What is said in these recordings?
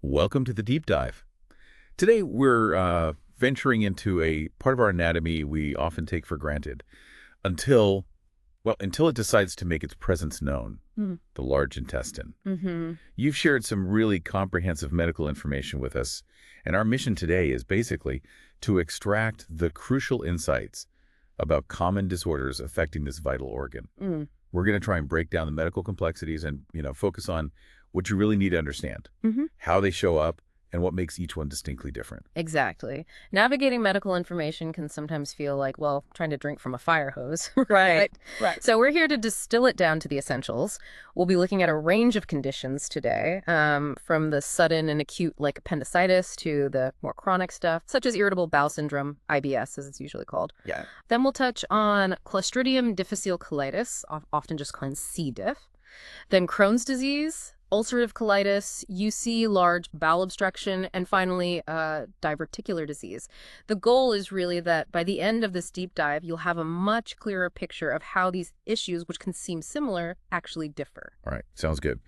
Welcome to the deep dive. Today we're venturing into a part of our anatomy we often take for granted until, until it decides to make its presence known, the large intestine. You've shared some really comprehensive medical information with us, and our mission today is basically to extract the crucial insights about common disorders affecting this vital organ. We're going to try and break down the medical complexities and, focus on what you really need to understand, how they show up, and what makes each one distinctly different. Exactly. Navigating medical information can sometimes feel like, well, trying to drink from a fire hose. Right. So we're here to distill it down to the essentials. We'll be looking at a range of conditions today, from the sudden and acute like appendicitis to the more chronic stuff, such as irritable bowel syndrome, IBS as it's usually called. Yeah. Then we'll touch on Clostridium difficile colitis, often just called C. diff. Then Crohn's disease, ulcerative colitis, UC, large bowel obstruction, and finally, diverticular disease. The goal is really that by the end of this deep dive, you'll have a much clearer picture of how these issues, which can seem similar, actually differ. All right, sounds good.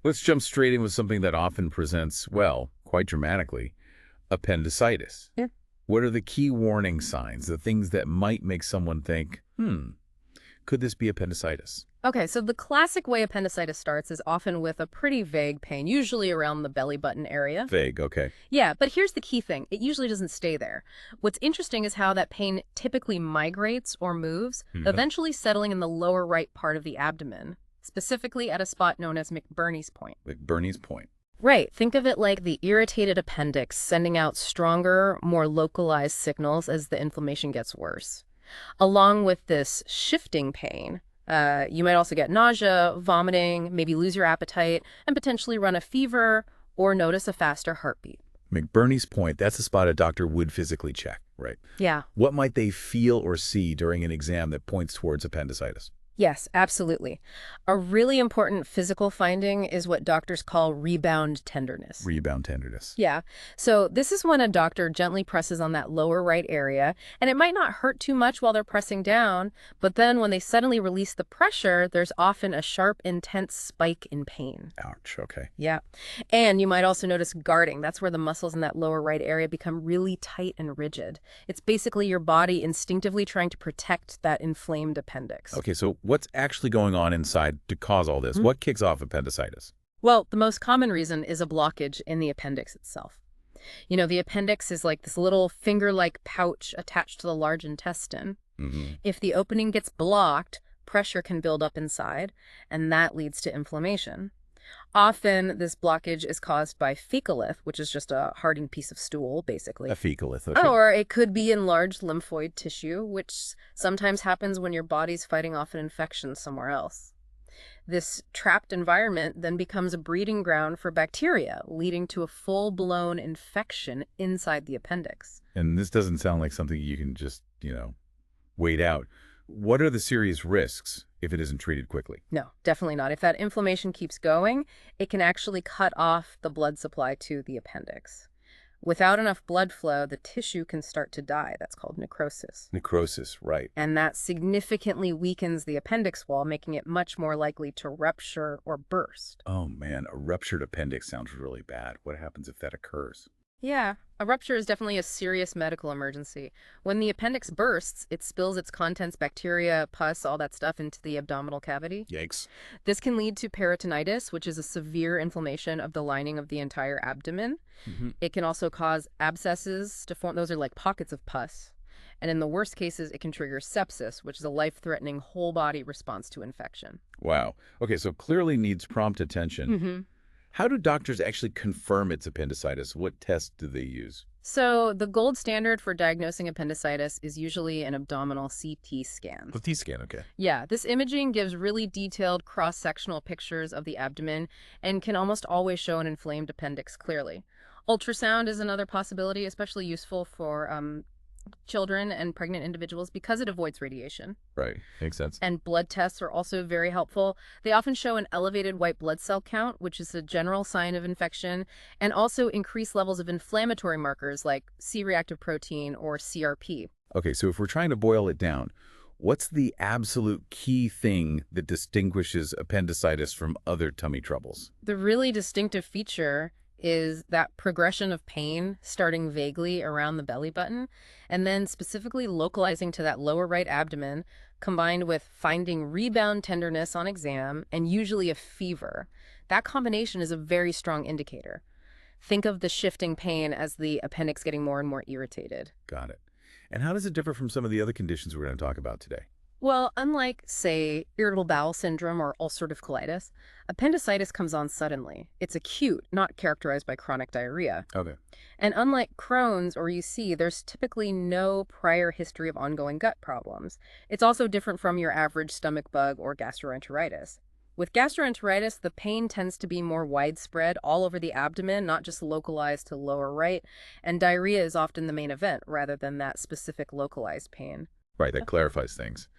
Let's jump straight in with something that often presents, well, quite dramatically, appendicitis. Yeah. What are the key warning signs, the things that might make someone think, could this be appendicitis? Okay, so the classic way appendicitis starts is often with a pretty vague pain, usually around the belly button area. Vague, okay. Yeah, but here's the key thing. It usually doesn't stay there. What's interesting is how that pain typically migrates or moves, eventually settling in the lower right part of the abdomen, specifically at a spot known as McBurney's point. McBurney's point. Right. Think of it like the irritated appendix sending out stronger, more localized signals as the inflammation gets worse. Along with this shifting pain, you might also get nausea, vomiting, maybe lose your appetite, and potentially run a fever or notice a faster heartbeat. McBurney's point, that's a spot a doctor would physically check, right? Yeah. What might they feel or see during an exam that points towards appendicitis? Yes, absolutely. A really important physical finding is what doctors call rebound tenderness. Rebound tenderness. Yeah. So this is when a doctor gently presses on that lower right area, and it might not hurt too much while they're pressing down, but then when they suddenly release the pressure, there's often a sharp, intense spike in pain. Ouch, okay. Yeah. And you might also notice guarding. That's where the muscles in that lower right area become really tight and rigid. It's basically your body instinctively trying to protect that inflamed appendix. Okay, so what's actually going on inside to cause all this? What kicks off appendicitis? Well, the most common reason is a blockage in the appendix itself. The appendix is like this little finger-like pouch attached to the large intestine. If the opening gets blocked, pressure can build up inside, and that leads to inflammation. Often, this blockage is caused by fecalith, which is just a hardened piece of stool, basically. A fecalith, okay. Or it could be enlarged lymphoid tissue, which sometimes happens when your body's fighting off an infection somewhere else. This trapped environment then becomes a breeding ground for bacteria, leading to a full-blown infection inside the appendix. And this doesn't sound like something you can just, wait out. What are the serious risks if it isn't treated quickly? No, definitely not. If that inflammation keeps going, it can actually cut off the blood supply to the appendix. Without enough blood flow, the tissue can start to die. That's called necrosis. Necrosis, right. And that significantly weakens the appendix wall, making it much more likely to rupture or burst. Oh, man, a ruptured appendix sounds really bad. What happens if that occurs? Yeah, a rupture is definitely a serious medical emergency. When the appendix bursts, it spills its contents, bacteria, pus, all that stuff into the abdominal cavity. Yikes. This can lead to peritonitis, which is a severe inflammation of the lining of the entire abdomen. It can also cause abscesses to form. Those are like pockets of pus. And in the worst cases, it can trigger sepsis, which is a life-threatening whole-body response to infection. Wow. Okay, so clearly needs prompt attention. How do doctors actually confirm it's appendicitis? What tests do they use? So the gold standard for diagnosing appendicitis is usually an abdominal CT scan. CT scan, okay. Yeah, this imaging gives really detailed cross-sectional pictures of the abdomen and can almost always show an inflamed appendix clearly. Ultrasound is another possibility, especially useful for children and pregnant individuals because it avoids radiation. Right, makes sense. And blood tests are also very helpful. They often show an elevated white blood cell count, which is a general sign of infection, and also increased levels of inflammatory markers like C-reactive protein or CRP. Okay, so if we're trying to boil it down, what's the absolute key thing that distinguishes appendicitis from other tummy troubles? The really distinctive feature is that progression of pain starting vaguely around the belly button and then specifically localizing to that lower right abdomen, combined with finding rebound tenderness on exam and usually a fever. That combination is a very strong indicator. Think of the shifting pain as the appendix getting more and more irritated. Got it. And how does it differ from some of the other conditions we're going to talk about today? Well, unlike, say, irritable bowel syndrome or ulcerative colitis, appendicitis comes on suddenly. It's acute, not characterized by chronic diarrhea. Okay. And unlike Crohn's or UC, there's typically no prior history of ongoing gut problems. It's also different from your average stomach bug or gastroenteritis. With gastroenteritis, the pain tends to be more widespread all over the abdomen, not just localized to lower right, and diarrhea is often the main event rather than that specific localized pain. Right, that clarifies things.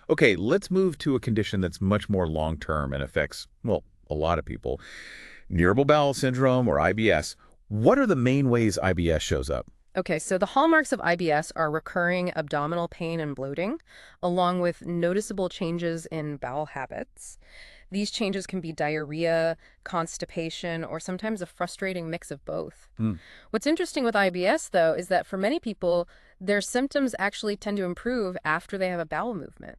Okay, let's move to a condition that's much more long-term and affects, well, a lot of people. Irritable bowel syndrome, or IBS. What are the main ways IBS shows up? Okay, so the hallmarks of IBS are recurring abdominal pain and bloating, along with noticeable changes in bowel habits. These changes can be diarrhea, constipation, or sometimes a frustrating mix of both. Hmm. What's interesting with IBS, though, is that for many people, their symptoms actually tend to improve after they have a bowel movement.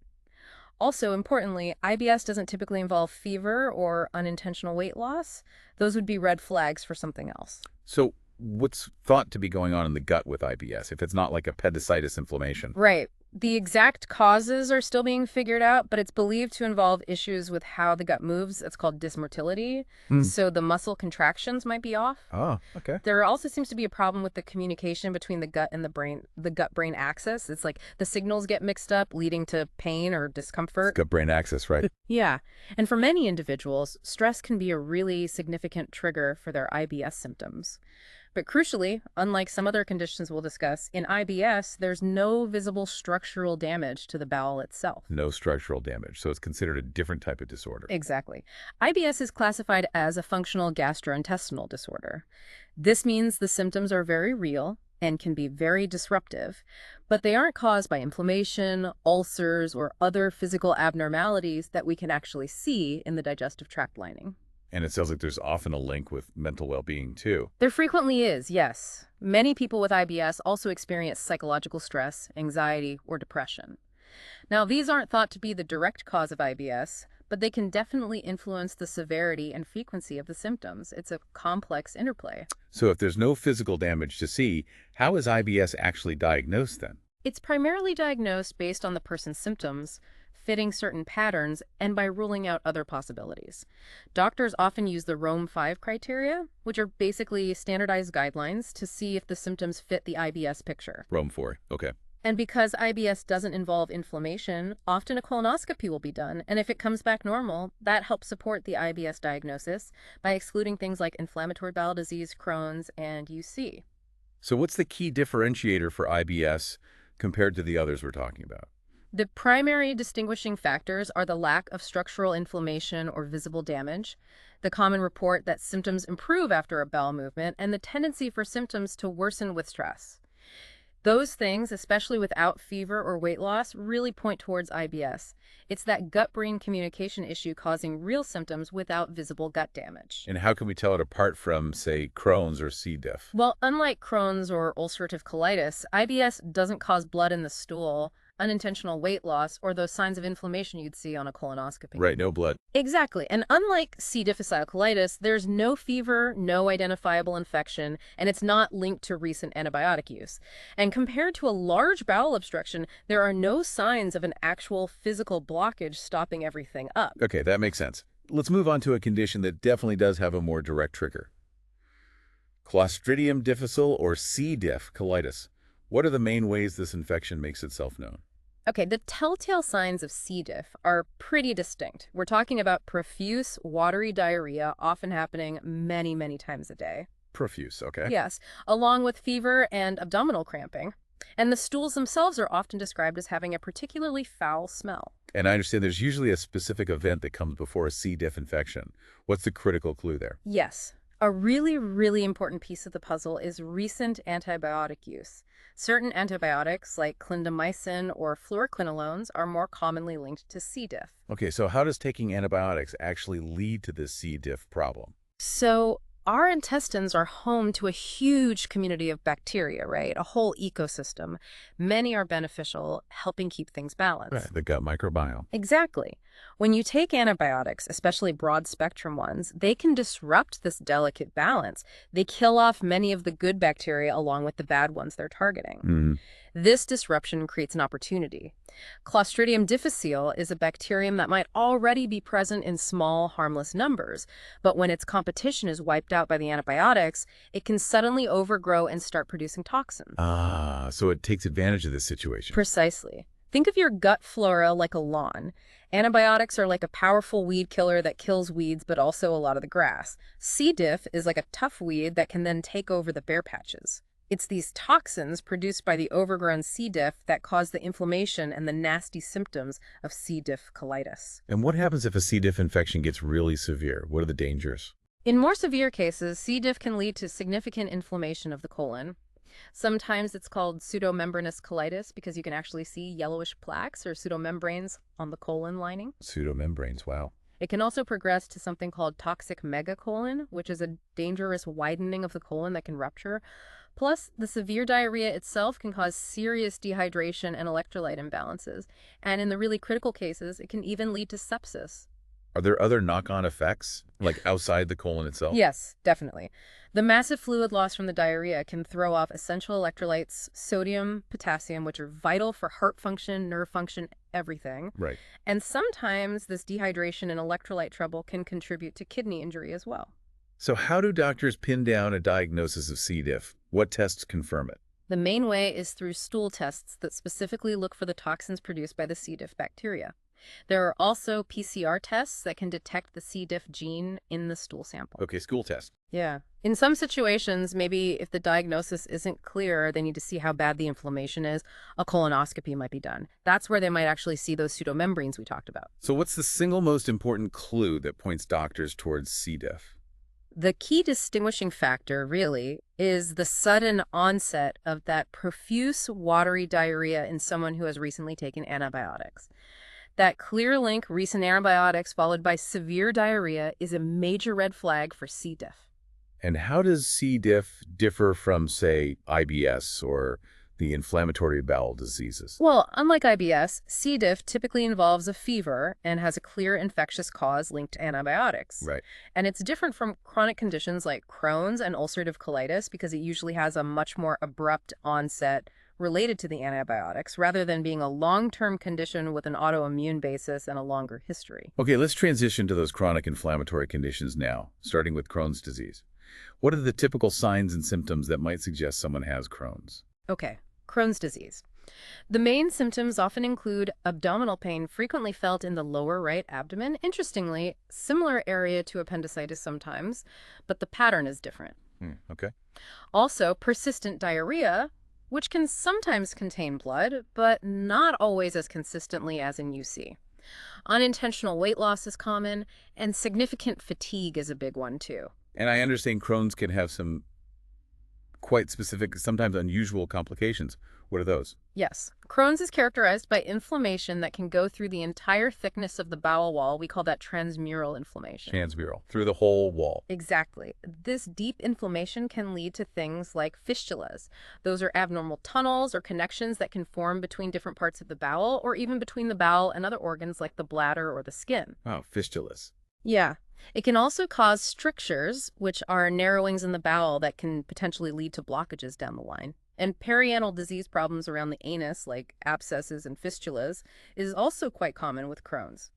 Also, importantly, IBS doesn't typically involve fever or unintentional weight loss. Those would be red flags for something else. So what's thought to be going on in the gut with IBS if it's not like appendicitis inflammation? Right. The exact causes are still being figured out, but it's believed to involve issues with how the gut moves. It's called dysmotility. Hmm. So the muscle contractions might be off. Oh, okay. There also seems to be a problem with the communication between the gut and the gut-brain axis. It's like the signals get mixed up, leading to pain or discomfort. Gut-brain axis, right? Yeah. And for many individuals, stress can be a really significant trigger for their IBS symptoms. But crucially, unlike some other conditions we'll discuss, in IBS, there's no visible structural damage to the bowel itself. No structural damage, so it's considered a different type of disorder. Exactly. IBS is classified as a functional gastrointestinal disorder. This means the symptoms are very real and can be very disruptive, but they aren't caused by inflammation, ulcers, or other physical abnormalities that we can actually see in the digestive tract lining. And it sounds like there's often a link with mental well-being, too. There frequently is, yes. Many people with IBS also experience psychological stress, anxiety, or depression. Now, these aren't thought to be the direct cause of IBS, but they can definitely influence the severity and frequency of the symptoms. It's a complex interplay. So if there's no physical damage to see, how is IBS actually diagnosed then? It's primarily diagnosed based on the person's symptoms, fitting certain patterns, and by ruling out other possibilities. Doctors often use the Rome-5 criteria, which are basically standardized guidelines to see if the symptoms fit the IBS picture. Rome-4, okay. And because IBS doesn't involve inflammation, often a colonoscopy will be done, and if it comes back normal, that helps support the IBS diagnosis by excluding things like inflammatory bowel disease, Crohn's, and UC. So what's the key differentiator for IBS compared to the others we're talking about? The primary distinguishing factors are the lack of structural inflammation or visible damage, the common report that symptoms improve after a bowel movement, and the tendency for symptoms to worsen with stress. Those things, especially without fever or weight loss, really point towards IBS. It's that gut-brain communication issue causing real symptoms without visible gut damage. And how can we tell it apart from, say, Crohn's or C. diff? Well, unlike Crohn's or ulcerative colitis, IBS doesn't cause blood in the stool, unintentional weight loss, or those signs of inflammation you'd see on a colonoscopy. Right, no blood. Exactly. And unlike C. difficile colitis, there's no fever, no identifiable infection, and it's not linked to recent antibiotic use. And compared to a large bowel obstruction, there are no signs of an actual physical blockage stopping everything up. Okay, that makes sense. Let's move on to a condition that definitely does have a more direct trigger. Clostridium difficile, or C. diff colitis. What are the main ways this infection makes itself known? Okay, the telltale signs of C. diff are pretty distinct. We're talking about profuse, watery diarrhea, often happening many, many times a day. Profuse, okay. Yes, along with fever and abdominal cramping. And the stools themselves are often described as having a particularly foul smell. And I understand there's usually a specific event that comes before a C. diff infection. What's the critical clue there? Yes. A really, really important piece of the puzzle is recent antibiotic use. Certain antibiotics, like clindamycin or fluoroquinolones, are more commonly linked to C. diff. Okay, so how does taking antibiotics actually lead to this C. diff problem? So Our intestines are home to a huge community of bacteria, right? A whole ecosystem. Many are beneficial, helping keep things Right, balanced. the gut microbiome. Exactly. When you take antibiotics, especially broad-spectrum ones, they can disrupt this delicate balance. They kill off many of the good bacteria along with the bad ones they're targeting. Hmm. This disruption creates an opportunity. Clostridium difficile is a bacterium that might already be present in small, harmless numbers, but when its competition is wiped out by the antibiotics, it can suddenly overgrow and start producing toxins. Ah, so it takes advantage of this situation. Precisely. Think of your gut flora like a lawn. Antibiotics are like a powerful weed killer that kills weeds, but also a lot of the grass. C. diff is like a tough weed that can then take over the bare patches. It's these toxins produced by the overgrown C. diff that cause the inflammation and the nasty symptoms of C. diff colitis. And what happens if a C. diff infection gets really severe? What are the dangers? In more severe cases, C. diff can lead to significant inflammation of the colon. Sometimes it's called pseudomembranous colitis because you can actually see yellowish plaques or pseudomembranes on the colon lining. Pseudomembranes, wow. It can also progress to something called toxic megacolon, which is a dangerous widening of the colon that can rupture. Plus, the severe diarrhea itself can cause serious dehydration and electrolyte imbalances. And in the really critical cases, it can even lead to sepsis. Are there other knock-on effects, like outside the colon itself? Yes, definitely. The massive fluid loss from the diarrhea can throw off essential electrolytes, sodium, potassium, which are vital for heart function, nerve function, everything. Right. And sometimes this dehydration and electrolyte trouble can contribute to kidney injury as well. So how do doctors pin down a diagnosis of C. diff? What tests confirm it? The main way is through stool tests that specifically look for the toxins produced by the C. diff bacteria. There are also PCR tests that can detect the C. diff gene in the stool sample. Okay, school test. Yeah. In some situations, maybe if the diagnosis isn't clear, they need to see how bad the inflammation is, a colonoscopy might be done. That's where they might actually see those pseudomembranes we talked about. So what's the single most important clue that points doctors towards C. diff? The key distinguishing factor, really, is the sudden onset of that profuse, watery diarrhea in someone who has recently taken antibiotics. That clear link, recent antibiotics followed by severe diarrhea, is a major red flag for C. diff. And how does C. diff differ from, say, IBS or the inflammatory bowel diseases? Well, unlike IBS, C. diff typically involves a fever and has a clear infectious cause linked to antibiotics. Right. And it's different from chronic conditions like Crohn's and ulcerative colitis because it usually has a much more abrupt onset related to the antibiotics rather than being a long-term condition with an autoimmune basis and a longer history. Okay, let's transition to those chronic inflammatory conditions now, starting with Crohn's disease. What are the typical signs and symptoms that might suggest someone has Crohn's? Okay, Crohn's disease. The main symptoms often include abdominal pain frequently felt in the lower right abdomen. Interestingly, similar area to appendicitis sometimes, but the pattern is different. Okay. Also, persistent diarrhea, which can sometimes contain blood, but not always as consistently as in UC. Unintentional weight loss is common, and significant fatigue is a big one too. And I understand Crohn's can have some quite specific, sometimes unusual complications. What are those? Yes, Crohn's is characterized by inflammation that can go through the entire thickness of the bowel wall. We call that transmural inflammation. Transmural, through the whole wall. Exactly. This deep inflammation can lead to things like fistulas. Those are abnormal tunnels or connections that can form between different parts of the bowel or even between the bowel and other organs like the bladder or the skin. Oh, fistulas. Yeah. It can also cause strictures, which are narrowings in the bowel that can potentially lead to blockages down the line. And perianal disease problems around the anus, like abscesses and fistulas, is also quite common with Crohn's.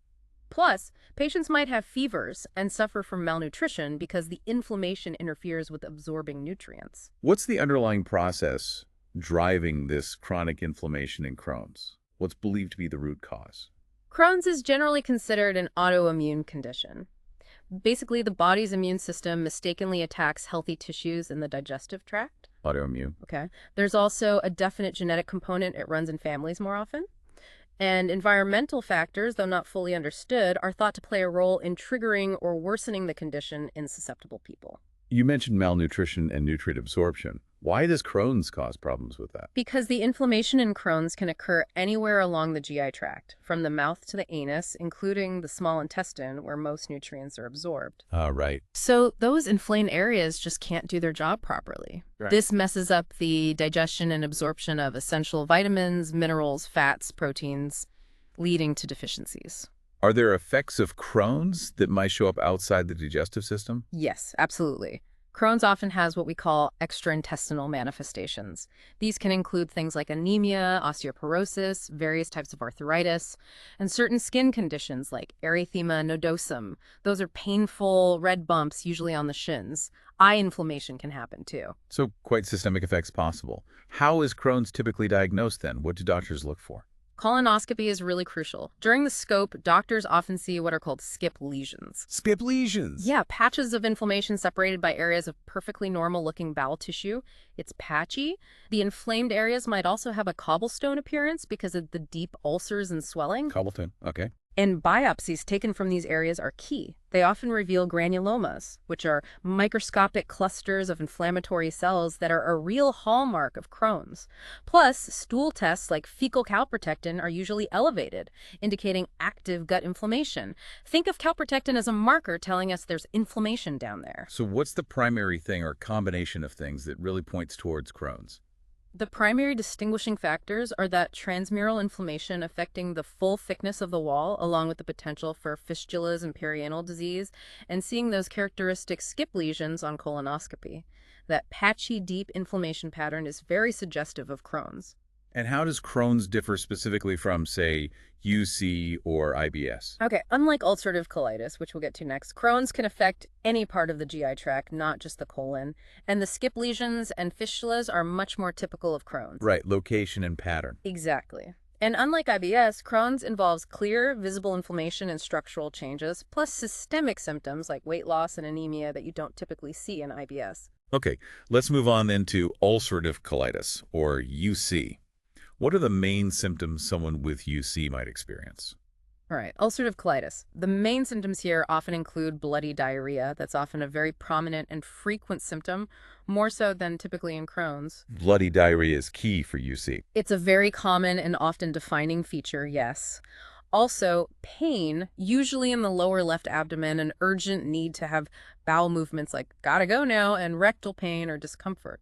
Plus, patients might have fevers and suffer from malnutrition because the inflammation interferes with absorbing nutrients. What's the underlying process driving this chronic inflammation in Crohn's? What's believed to be the root cause? Crohn's is generally considered an autoimmune condition. Basically, the body's immune system mistakenly attacks healthy tissues in the digestive tract. Autoimmune. Okay. There's also a definite genetic component. It runs in families more often. And environmental factors, though not fully understood, are thought to play a role in triggering or worsening the condition in susceptible people. You mentioned malnutrition and nutrient absorption. Why does Crohn's cause problems with that? Because the inflammation in Crohn's can occur anywhere along the GI tract, from the mouth to the anus, including the small intestine where most nutrients are absorbed. Right. So those inflamed areas just can't do their job properly. Right. This messes up the digestion and absorption of essential vitamins, minerals, fats, proteins, leading to deficiencies. Are there effects of Crohn's that might show up outside the digestive system? Yes, absolutely. Crohn's often has what we call extraintestinal manifestations. These can include things like anemia, osteoporosis, various types of arthritis, and certain skin conditions like erythema nodosum. Those are painful red bumps, usually on the shins. Eye inflammation can happen too. So quite systemic effects possible. How is Crohn's typically diagnosed then? What do doctors look for? Colonoscopy is really crucial. During the scope, doctors often see what are called skip lesions. Skip lesions. Yeah, patches of inflammation separated by areas of perfectly normal-looking bowel tissue. It's patchy. The inflamed areas might also have a cobblestone appearance because of the deep ulcers and swelling. Cobblestone. Okay. And biopsies taken from these areas are key. They often reveal granulomas, which are microscopic clusters of inflammatory cells that are a real hallmark of Crohn's. Plus, stool tests like fecal calprotectin are usually elevated, indicating active gut inflammation. Think of calprotectin as a marker telling us there's inflammation down there. So what's the primary thing or combination of things that really points towards Crohn's? The primary distinguishing factors are that transmural inflammation affecting the full thickness of the wall, along with the potential for fistulas and perianal disease, and seeing those characteristic skip lesions on colonoscopy. That patchy, deep inflammation pattern is very suggestive of Crohn's. And how does Crohn's differ specifically from, say, UC or IBS? Okay, unlike ulcerative colitis, which we'll get to next, Crohn's can affect any part of the GI tract, not just the colon. And the skip lesions and fistulas are much more typical of Crohn's. Right, location and pattern. Exactly. And unlike IBS, Crohn's involves clear, visible inflammation and structural changes, plus systemic symptoms like weight loss and anemia that you don't typically see in IBS. Okay, let's move on then to ulcerative colitis, or UC. What are the main symptoms someone with UC might experience? All right, ulcerative colitis. The main symptoms here often include bloody diarrhea. That's often a very prominent and frequent symptom, more so than typically in Crohn's. Bloody diarrhea is key for UC. It's a very common and often defining feature, yes. Also, pain, usually in the lower left abdomen, an urgent need to have bowel movements like gotta go now, and rectal pain or discomfort.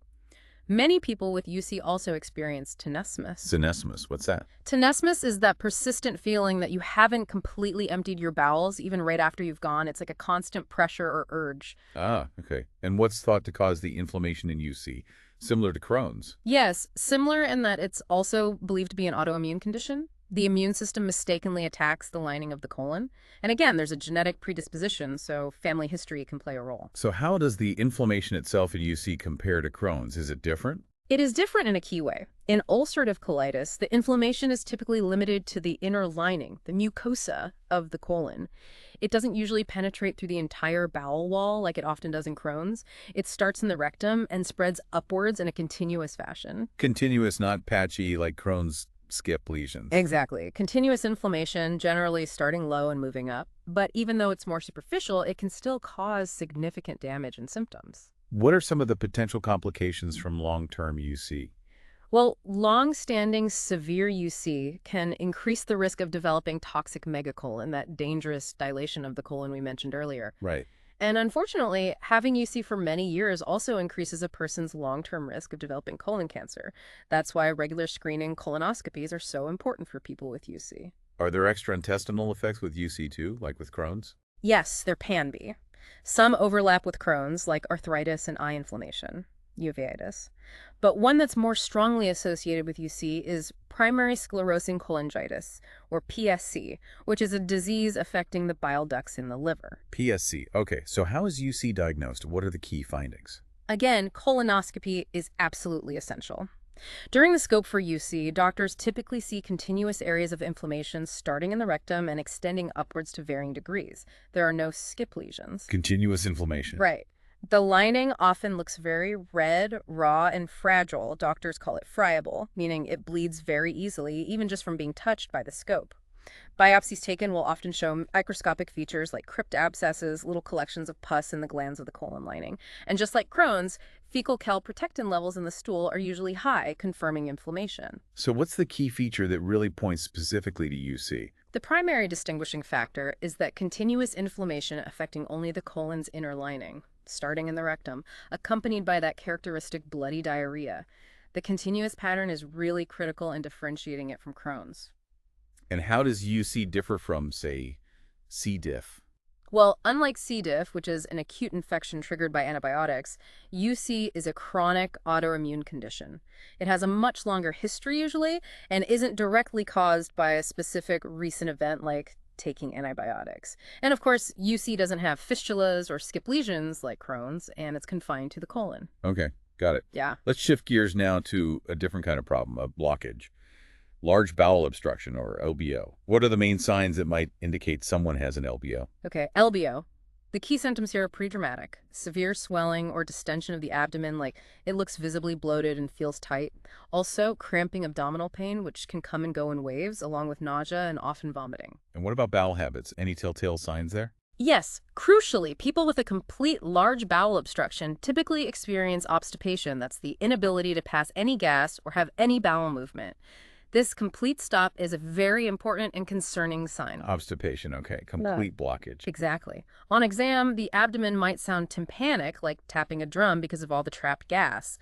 Many people with UC also experience tenesmus. Tenesmus, what's that? Tenesmus is that persistent feeling that you haven't completely emptied your bowels, even right after you've gone. It's like a constant pressure or urge. Ah, okay. And what's thought to cause the inflammation in UC? Similar to Crohn's. Yes, similar in that it's also believed to be an autoimmune condition. The immune system mistakenly attacks the lining of the colon. And again, there's a genetic predisposition, so family history can play a role. So how does the inflammation itself in UC compare to Crohn's? Is it different? It is different in a key way. In ulcerative colitis, the inflammation is typically limited to the inner lining, the mucosa of the colon. It doesn't usually penetrate through the entire bowel wall like it often does in Crohn's. It starts in the rectum and spreads upwards in a continuous fashion. Continuous, not patchy like Crohn's skip lesions. Exactly. Continuous inflammation, generally starting low and moving up. But even though it's more superficial, it can still cause significant damage and symptoms. What are some of the potential complications from long-term UC? Well, long-standing severe UC can increase the risk of developing toxic megacolon, that dangerous dilation of the colon we mentioned earlier. Right. And unfortunately, having UC for many years also increases a person's long-term risk of developing colon cancer. That's why regular screening colonoscopies are so important for people with UC. Are there extraintestinal effects with UC too, like with Crohn's? Yes, there can be. Some overlap with Crohn's, like arthritis and eye inflammation, uveitis. But one that's more strongly associated with UC is primary sclerosing cholangitis, or PSC, which is a disease affecting the bile ducts in the liver. PSC. Okay, so how is UC diagnosed? What are the key findings? Again, colonoscopy is absolutely essential. During the scope for UC, doctors typically see continuous areas of inflammation starting in the rectum and extending upwards to varying degrees. There are no skip lesions. Continuous inflammation. Right. The lining often looks very red, raw, and fragile. Doctors call it friable, meaning it bleeds very easily, even just from being touched by the scope. Biopsies taken will often show microscopic features like crypt abscesses, little collections of pus in the glands of the colon lining. And just like Crohn's, fecal calprotectin levels in the stool are usually high, confirming inflammation. So what's the key feature that really points specifically to UC? The primary distinguishing factor is that continuous inflammation affecting only the colon's inner lining, starting in the rectum, accompanied by that characteristic bloody diarrhea. The continuous pattern is really critical in differentiating it from Crohn's. And how does UC differ from, say, C. diff? Well, unlike C. diff, which is an acute infection triggered by antibiotics, UC is a chronic autoimmune condition. It has a much longer history usually and isn't directly caused by a specific recent event like taking antibiotics. And of course, UC doesn't have fistulas or skip lesions like Crohn's, and it's confined to the colon. Okay, got it. Yeah. Let's shift gears now to a different kind of problem, a blockage. Large bowel obstruction, or LBO. What are the main signs that might indicate someone has an LBO? Okay, LBO. The key symptoms here are pretty dramatic. Severe swelling or distension of the abdomen, like it looks visibly bloated and feels tight. Also, cramping abdominal pain, which can come and go in waves, along with nausea and often vomiting. And what about bowel habits? Any telltale signs there? Yes, crucially, people with a complete large bowel obstruction typically experience obstipation. That's the inability to pass any gas or have any bowel movement. This complete stop is a very important and concerning sign. Obstipation, okay. Complete blockage. Exactly. On exam, the abdomen might sound tympanic, like tapping a drum because of all the trapped gas.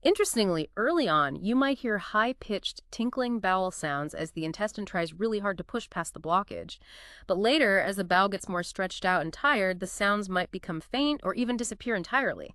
Interestingly, early on, you might hear high-pitched, tinkling bowel sounds as the intestine tries really hard to push past the blockage. But later, as the bowel gets more stretched out and tired, the sounds might become faint or even disappear entirely.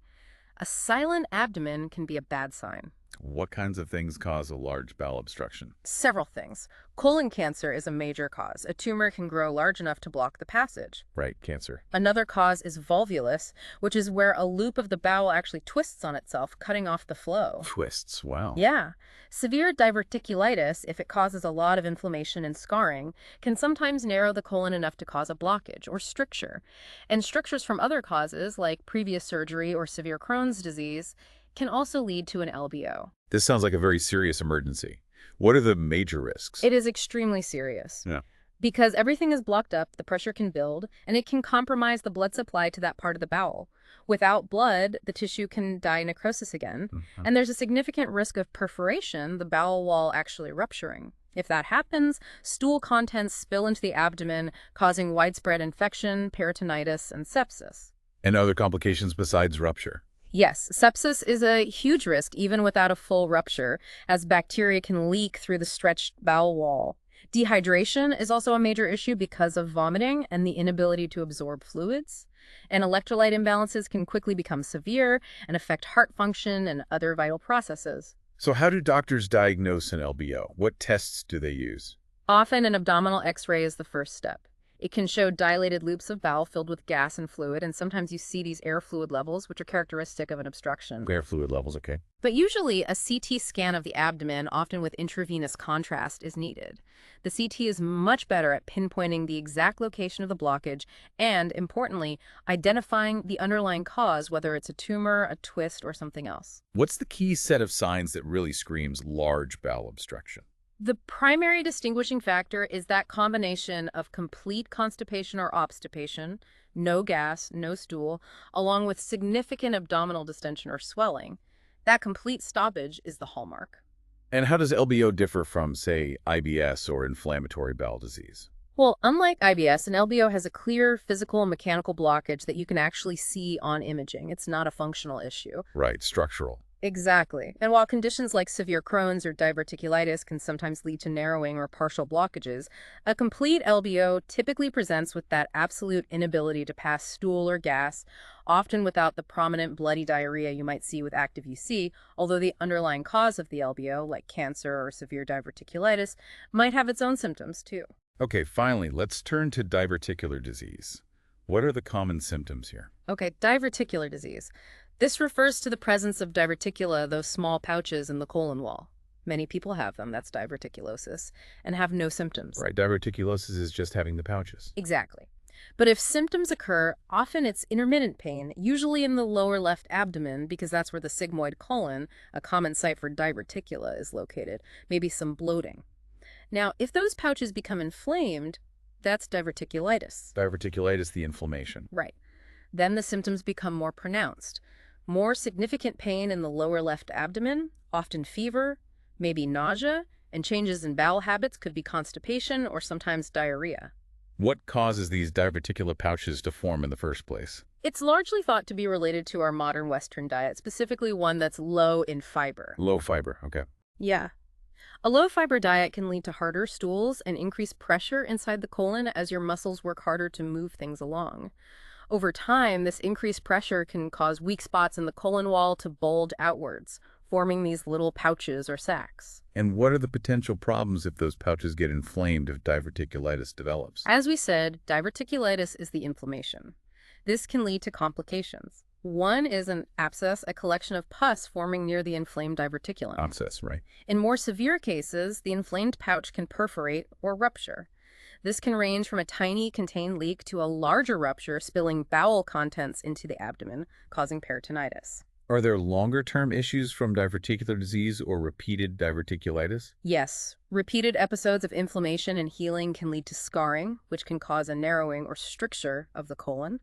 A silent abdomen can be a bad sign. What kinds of things cause a large bowel obstruction? Several things. Colon cancer is a major cause. A tumor can grow large enough to block the passage. Right, cancer. Another cause is volvulus, which is where a loop of the bowel actually twists on itself, cutting off the flow. Twists, wow. Yeah. Severe diverticulitis, if it causes a lot of inflammation and scarring, can sometimes narrow the colon enough to cause a blockage or stricture. And strictures from other causes, like previous surgery or severe Crohn's disease, can also lead to an LBO. This sounds like a very serious emergency. What are the major risks? It is extremely serious. Yeah. Because everything is blocked up, the pressure can build, and it can compromise the blood supply to that part of the bowel. Without blood, the tissue can die necrosis again, and there's a significant risk of perforation, the bowel wall actually rupturing. If that happens, stool contents spill into the abdomen, causing widespread infection, peritonitis, and sepsis. And other complications besides rupture? Yes, sepsis is a huge risk even without a full rupture, as bacteria can leak through the stretched bowel wall. Dehydration is also a major issue because of vomiting and the inability to absorb fluids. And electrolyte imbalances can quickly become severe and affect heart function and other vital processes. So how do doctors diagnose an LBO? What tests do they use? Often an abdominal X-ray is the first step. It can show dilated loops of bowel filled with gas and fluid, and sometimes you see these air fluid levels, which are characteristic of an obstruction. Air fluid levels, okay. But usually a CT scan of the abdomen, often with intravenous contrast, is needed. The CT is much better at pinpointing the exact location of the blockage and, importantly, identifying the underlying cause, whether it's a tumor, a twist, or something else. What's the key set of signs that really screams large bowel obstruction? The primary distinguishing factor is that combination of complete constipation or obstipation, no gas, no stool, along with significant abdominal distension or swelling. That complete stoppage is the hallmark. And how does LBO differ from, say, IBS or inflammatory bowel disease? Well, unlike IBS, an LBO has a clear physical and mechanical blockage that you can actually see on imaging. It's not a functional issue. Right, structural. Exactly. And while conditions like severe Crohn's or diverticulitis can sometimes lead to narrowing or partial blockages, a complete LBO typically presents with that absolute inability to pass stool or gas, often without the prominent bloody diarrhea you might see with active UC, although the underlying cause of the LBO, like cancer or severe diverticulitis, might have its own symptoms too. Okay, finally, let's turn to diverticular disease. What are the common symptoms here? Okay, diverticular disease. This refers to the presence of diverticula, those small pouches in the colon wall. Many people have them, that's diverticulosis, and have no symptoms. Right, diverticulosis is just having the pouches. Exactly. But if symptoms occur, often it's intermittent pain, usually in the lower left abdomen, because that's where the sigmoid colon, a common site for diverticula, is located, maybe some bloating. Now, if those pouches become inflamed, that's diverticulitis. Diverticulitis, the inflammation. Right. Then the symptoms become more pronounced. More significant pain in the lower left abdomen, often fever, maybe nausea, and changes in bowel habits could be constipation or sometimes diarrhea. What causes these diverticular pouches to form in the first place? It's largely thought to be related to our modern Western diet, specifically one that's low in fiber. Low fiber, okay. Yeah. A low-fiber diet can lead to harder stools and increased pressure inside the colon as your muscles work harder to move things along. Over time, this increased pressure can cause weak spots in the colon wall to bulge outwards, forming these little pouches or sacs. And what are the potential problems if those pouches get inflamed if diverticulitis develops? As we said, diverticulitis is the inflammation. This can lead to complications. One is an abscess, a collection of pus forming near the inflamed diverticulum. Abscess, right. In more severe cases, the inflamed pouch can perforate or rupture. This can range from a tiny contained leak to a larger rupture spilling bowel contents into the abdomen, causing peritonitis. Are there longer-term issues from diverticular disease or repeated diverticulitis? Yes, repeated episodes of inflammation and healing can lead to scarring, which can cause a narrowing or stricture of the colon.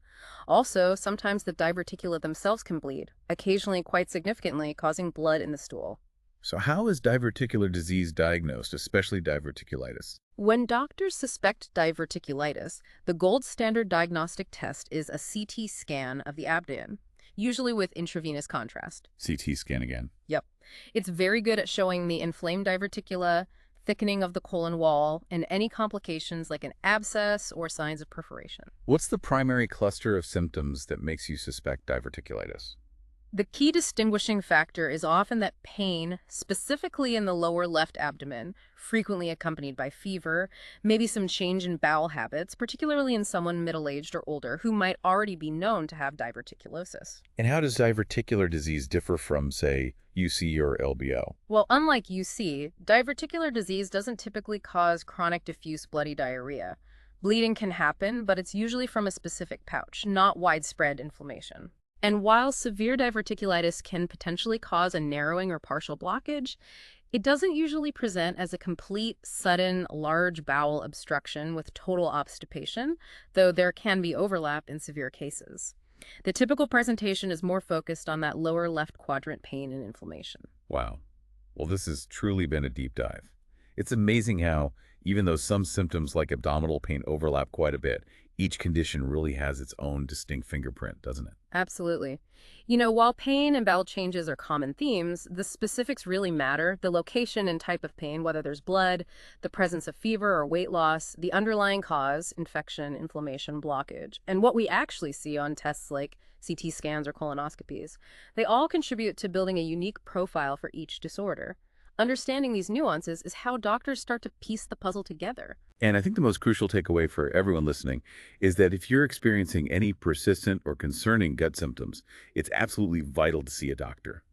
Also, sometimes the diverticula themselves can bleed, occasionally quite significantly, causing blood in the stool. So how is diverticular disease diagnosed, especially diverticulitis? When doctors suspect diverticulitis, the gold standard diagnostic test is a CT scan of the abdomen, usually with intravenous contrast. CT scan again. Yep. It's very good at showing the inflamed diverticula, thickening of the colon wall, and any complications like an abscess or signs of perforation. What's the primary cluster of symptoms that makes you suspect diverticulitis? The key distinguishing factor is often that pain, specifically in the lower left abdomen, frequently accompanied by fever, maybe some change in bowel habits, particularly in someone middle-aged or older who might already be known to have diverticulosis. And how does diverticular disease differ from, say, UC or LBO? Well, unlike UC, diverticular disease doesn't typically cause chronic diffuse bloody diarrhea. Bleeding can happen, but it's usually from a specific pouch, not widespread inflammation. And while severe diverticulitis can potentially cause a narrowing or partial blockage, it doesn't usually present as a complete, sudden, large bowel obstruction with total obstipation, though there can be overlap in severe cases. The typical presentation is more focused on that lower left quadrant pain and inflammation. Wow. Well, this has truly been a deep dive. It's amazing how, even though some symptoms like abdominal pain overlap quite a bit, each condition really has its own distinct fingerprint, doesn't it? Absolutely. While pain and bowel changes are common themes, the specifics really matter. The location and type of pain, whether there's blood, the presence of fever or weight loss, the underlying cause, infection, inflammation, blockage, and what we actually see on tests like CT scans or colonoscopies. They all contribute to building a unique profile for each disorder. Understanding these nuances is how doctors start to piece the puzzle together. And I think the most crucial takeaway for everyone listening is that if you're experiencing any persistent or concerning gut symptoms, it's absolutely vital to see a doctor.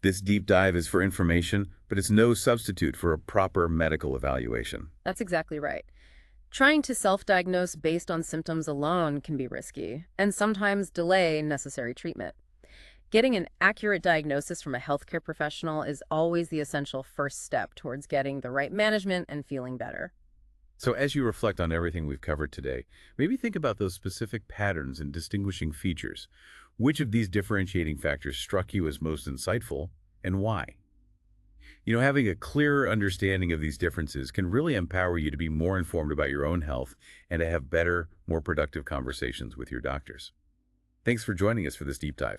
This deep dive is for information, but it's no substitute for a proper medical evaluation. That's exactly right. Trying to self-diagnose based on symptoms alone can be risky, and sometimes delay necessary treatment. Getting an accurate diagnosis from a healthcare professional is always the essential first step towards getting the right management and feeling better. So as you reflect on everything we've covered today, maybe think about those specific patterns and distinguishing features. Which of these differentiating factors struck you as most insightful, and why? Having a clearer understanding of these differences can really empower you to be more informed about your own health and to have better, more productive conversations with your doctors. Thanks for joining us for this deep dive.